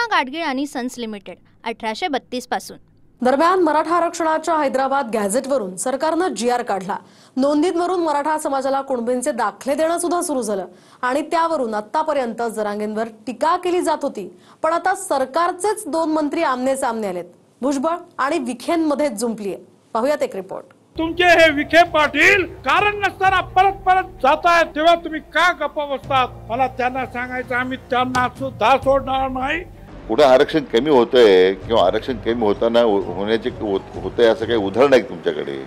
कृष्णा गाडगीळ आणि sons limited 1832 पासून। दरम्यान मराठा आरक्षणाच्या हैदराबाद गॅझेटवरून सरकारने जीआर काढला। नोंदींवरून मराठा समाजाला कुणबींचे दाखले देणं सुद्धा सुरू झालं आणि त्यावरून आतापर्यंत जरांगेंवर टीका केली जात होती। पण आता सरकारचेच दोन मंत्री आमने सामने आलेत। भुजबळ आणि विखेंमध्ये जुंपलीये। पाहूयात एक रिपोर्ट। तुमचे हे विखे पाटील कारण नसताना परत परत जातायत, तेव्हा तुम्ही का गप्प बसतात? मला त्यांना सांगायचं, आम्ही त्यांना सुद्धा सोडणार नाही। कुठे आरक्षण कमी होतंय किंवा आरक्षण कमी होताना होण्याचे होतंय असं काही उदाहरण आहे तुमच्याकडे?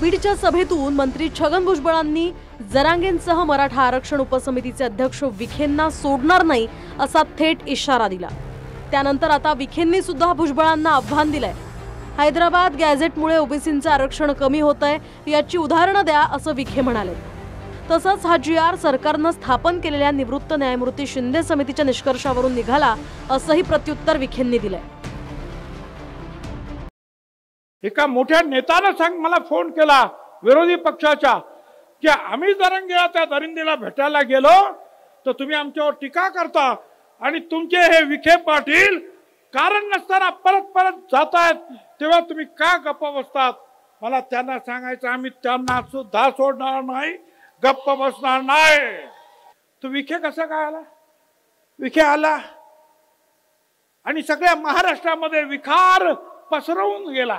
बीडच्या सभेतून मंत्री छगन भुजबळांनी जरांगेंसह मराठा आरक्षण उपसमितीचे अध्यक्ष विखेंना सोडणार नाही असा थेट इशारा दिला। त्यानंतर आता विखेंनी सुद्धा भुजबळांना आव्हान दिलंय। हैदराबाद गॅझेटमुळे ओबीसींचं आरक्षण कमी होतंय, याची उदाहरणं द्या असं विखे म्हणाले। तसंच हा जीआर सरकारनं स्थापन केलेल्या निवृत्त न्यायमूर्ती शिंदे समितीच्या निष्कर्षावरून निघाला असंही प्रत्युत्तर विखेंनी दिलंय। एका मोठ्या नेत्यानं मला फोन केला विरोधी पक्षाच्या की आम्ही जरांगेला त्या दरिंदीला भेटायला गेलो तर तुम्ही आमच्यावर टीका करता आणि तुमचे हे विखे पाटील कारण नसताना परत परत जातायत, तेव्हा तुम्ही का गप्प बसतात? मला त्यांना सांगायचं, आम्ही त्यांना सुद्धा सोडणार नाही, गप्प बसणार नाही। तो विखे कसा काय आला? विखे आला आणि सगळ्या महाराष्ट्रामध्ये विखार पसरवून गेला।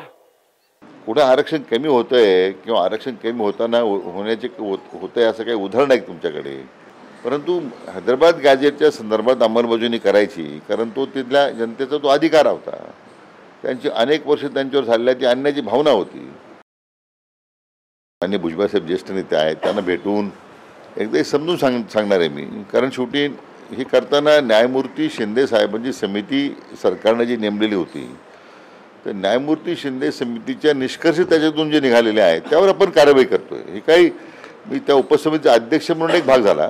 कुठे आरक्षण कमी होतंय किंवा आरक्षण कमी होताना होण्याचे होतंय असं काही उदाहरण आहे तुमच्याकडे? परंतु हैदराबाद गॅझेटच्या संदर्भात अंमलबजावणी करायची, कारण तो तिथल्या जनतेचा तो अधिकार होता। त्यांची अनेक वर्ष त्यांच्यावर झालेल्या ती अन्यायाची भावना होती। आणि भुजबळ साहेब ज्येष्ठ नेते आहेत, त्यांना भेटून एकदा समजून सांगणार आहे मी। कारण शेवटी हे करताना न्यायमूर्ती शिंदे साहेबांची समिती सरकारने जी नेमलेली होती, तर न्यायमूर्ती शिंदे समितीच्या निष्कर्ष त्याच्यातून जे निघालेले आहेत त्यावर आपण कारवाई करतोय। हे काही मी त्या उपसमितीचा अध्यक्ष म्हणून एक भाग झाला।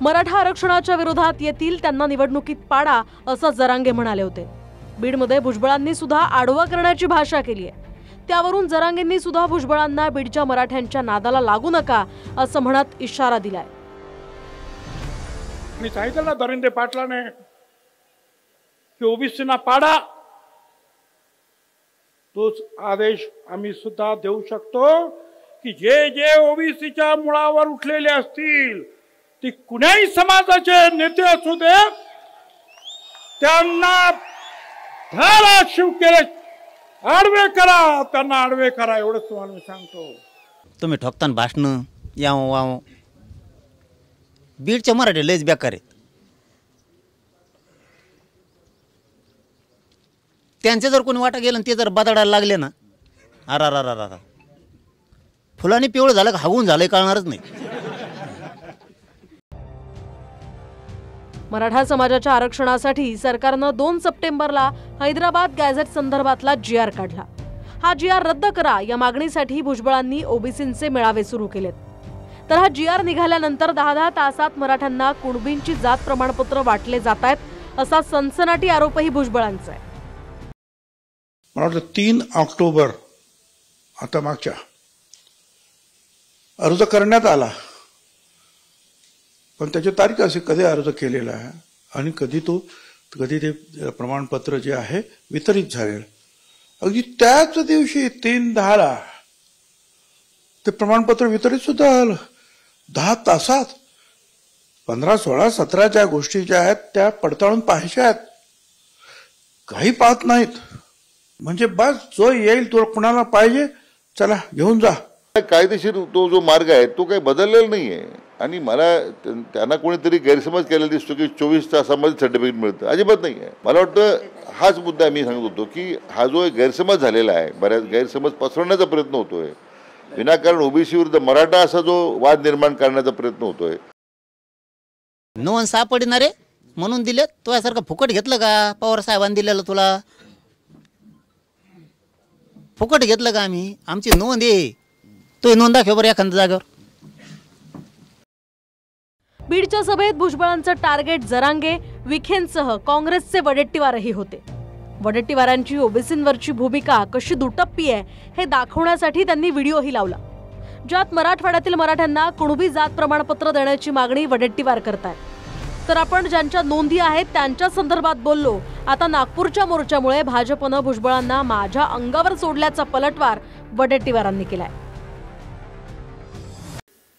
मराठा आरक्षणाच्या विरोधात येतील त्यांना निवडणुकीत पाडा असं जरांगे म्हणाले होते। बीडमध्ये भुजबळांनी सुद्धा आडवा करण्याची भाषा केली आहे। त्यावरून जरांगेंनी सुद्धा भुजबळांना बीडच्या मराठ्यांच्या नादाला लागू नका असं म्हणत इशारा दिलाय। मी सांगितलं ना दरिंदे पाटलाने की ओबीसीना पाडा, तोच आदेश आम्ही सुद्धा देऊ शकतो की जे जे ओबीसीच्या मुळावर उठलेले असतील, ती कुणाही समाजाचे नेते असू दे, त्यांना धाराशिव केले आडवे करा, त्यांना आडवे करा, एवढंच तुम्हाला मी सांगतो। तुम्ही ठोकताना भाषण याव बीडच्या मराठी लयच बेकार आहेत। त्यांचे जर कोणी वाटा गेलं ते जर बदडायला लागले ना, अरा फुलांनी पिवळं झालं का हागून झालंय कळणारच नाही। मराठा समाजाच्या आरक्षणासाठी सरकारनं 2 सप्टेंबरला हैदराबाद गॅझेट संदर्भातला जीआर काढला। हा जीआर रद्द करा या मागणीसाठी भुजबळांनी ओबीसींचे मेळावे सुरू केलेत। तर हा जीआर निघाल्यानंतर 10 तासात मराठ्यांना कुणबींची जात प्रमाणपत्र वाटले जात आहेत असा सनसनाटी आरोपही भुजबळांचा आहे। मला वाटतं 3 ऑक्टोबर आता मागच्या अर्ज करण्यात आला, पण त्याची तारीख अशी कधी अर्ज केलेला आहे आणि कधी ते प्रमाणपत्र जे आहे वितरित झालेलं, अगदी त्याच दिवशी 3/10 ते प्रमाणपत्र वितरित सुद्धा झालं। 10 तासात 15, 16, 17 ज्या गोष्टी ज्या आहेत त्या पडताळून पाहायच्या आहेत, काही पाहत नाहीत। म्हणजे बस जो येईल तो कुणाला पाहिजे चला घेऊन जा। कायदेशीर तो जो मार्ग आहे तो काही बदललेला नाहीये। आणि मला त्यांना कोणीतरी गैरसमज केलेला दिसतो की 24 तासामध्ये सर्टिफिकेट मिळतं, अजिबात नाही आहे। मला वाटतं हाच मुद्दा मी सांगत होतो की हा जो गैरसमज झालेला आहे, बऱ्याच गैरसमज पसरवण्याचा प्रयत्न होतोय, विनाकारण ओबीसी विरुद्ध मराठा असा जो वाद निर्माण करण्याचा प्रयत्न होतोय। नोंद सापडणारे म्हणून दिले, तो यासारखं फुकट घेतलं का? पवार साहेबांनी दिलेलं तुला फुकट घेतलं का? आम्ही आमची नोंद आहे, तो नोंद दाखव बरं एखाद्या जागेवर। बीडच्या सभेत भुजबळांचं टार्गेट जरांगे, विखेंसह काँग्रेसचे वडेट्टीवारही होते। वडेट्टीवारांची ओबीसींवरची भूमिका कशी दुटप्पी आहे हे दाखवण्यासाठी त्यांनी व्हिडिओही लावला, ज्यात मराठवाड्यातील मराठ्यांना कुणबी जात प्रमाणपत्र देण्याची मागणी वडेट्टीवार करतात। तर आपण ज्यांच्या नोंदी आहेत त्यांच्या संदर्भात बोललो. आता नागपूरच्या मोर्चामुळे भाजपनं भुजबळांना माझ्या अंगावर सोडल्याचा पलटवार वडेट्टीवारांनी केलाय.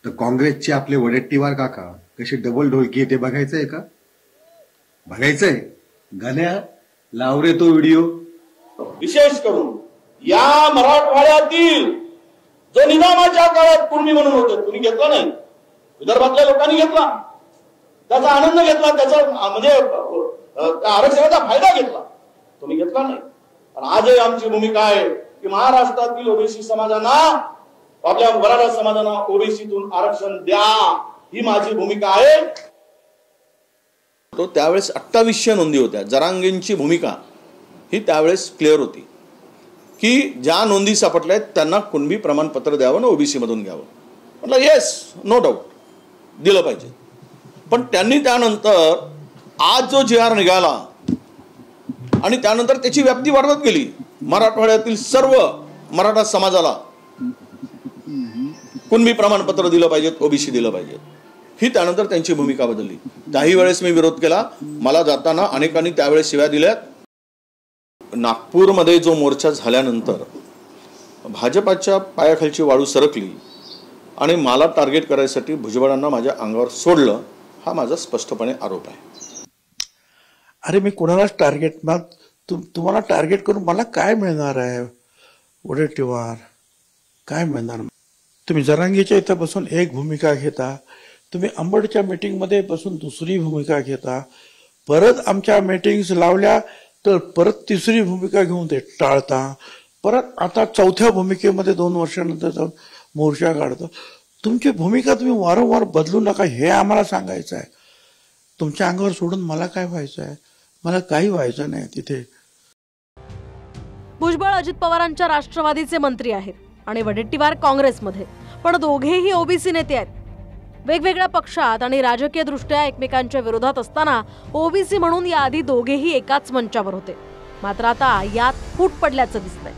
तर काँग्रेसचे आपले वडेट्टीवार काका कशी डबल ढोलकी ते बघायचंय का? बघायचंय? गाण्या लावरे तो व्हिडिओ. विशेष करून या मराठवाड्यातील जो निजामाच्या काळात कुणबी म्हणून होते तुम्ही घेतला नाही, विदर्भातल्या लोकांनी घेतला, त्याचा आनंद घेतला, त्याचा म्हणजे आरक्षणाचा फायदा घेतला, तुम्ही घेतला नाही. पण आजही आमची भूमिका आहे की महाराष्ट्रातील ओबीसी समाजांना, आपल्या मराठा समाजांना ओबीसीतून आरक्षण द्या, ही माझी भूमिका आहे. तो त्यावेळेस 2800 नोंदी होत्या. जरांगेंची भूमिका ही त्यावेळेस क्लिअर होती की ज्या नोंदी सापडल्या आहेत त्यांना कुणबी प्रमाणपत्र द्यावं आणि ओबीसी मधून घ्यावं. म्हटलं येस, नो डाऊट, दिलं पाहिजे. पण त्यांनी त्यानंतर आज जो GR निघाला आणि त्यानंतर त्याची व्याप्ती वाढवत गेली. मराठवाड्यातील सर्व मराठा समाजाला कुणबी प्रमाणपत्र दिलं पाहिजे, ओबीसी दिलं पाहिजे, ही त्यानंतर त्यांची भूमिका बदलली. त्याही वेळेस मी विरोध केला. मला जाताना अनेकांनी त्यावेळेस शिव्या दिल्यात. नागपूरमध्ये जो मोर्चा झाल्यानंतर भाजपाच्या पायाखालची वाळू सरकली आणि मला टार्गेट करायसाठी भुजबळांना माझ्या अंगावर सोडलं, हा माझा स्पष्टपणे आरोप आहे. अरे मी कोणालाच टार्गेट तुम्हाला टार्गेट करून मला काय मिळणार आहे? वडेट्टीवार काय मिळणार? तुम्ही जरांगीच्या इथं बसून एक भूमिका घेता, तुम्ही अंबडच्या मीटिंगमध्ये बसून दुसरी भूमिका घेता, परत आमच्या मीटिंग्स लावल्या तर परत तिसरी भूमिका घेऊन ते टाळता, परत आता चौथ्या भूमिकेमध्ये 2 वर्षानंतर जाऊन मोर्चा काढता. तुमची भूमिका तुम्ही वारंवार बदलू नका, हे आम्हाला सांगायचं आहे. तुमच्या अंगावर सोडून मला काय व्हायचं आहे? मला काही व्हायचं नाही तिथे. भुजबळ अजित पवारांच्या राष्ट्रवादीचे मंत्री आहेत आणि वडेट्टीवार काँग्रेसमध्ये, पण दोघेही ओबीसी नेते आहेत. वेगवेगळ्या पक्षात आणि राजकीय दृष्ट्या एकमेकांच्या विरोधात असताना ओबीसी म्हणून याआधी दोघेही एकाच मंचावर होते. मात्र आता यात फूट पडल्याचं दिसतंय.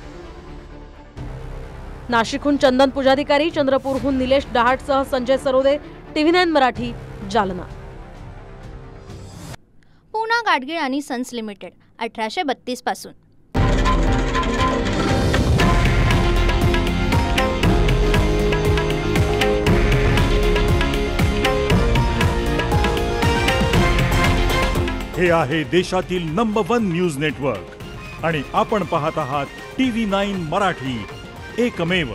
नाशिकहून चंदन पुजाधिकारी, चंद्रपूरहून निलेश डहाटसह संजय सरोदे, TV9 मराठी, जालना. पूना गाडगीळ आणि सन्स लिमिटेड 1832 पासून. हे आहे देशातील नंबर 1 न्यूज नेटवर्क आणि आपण पाहत आहात TV9 मराठी, एकमेव.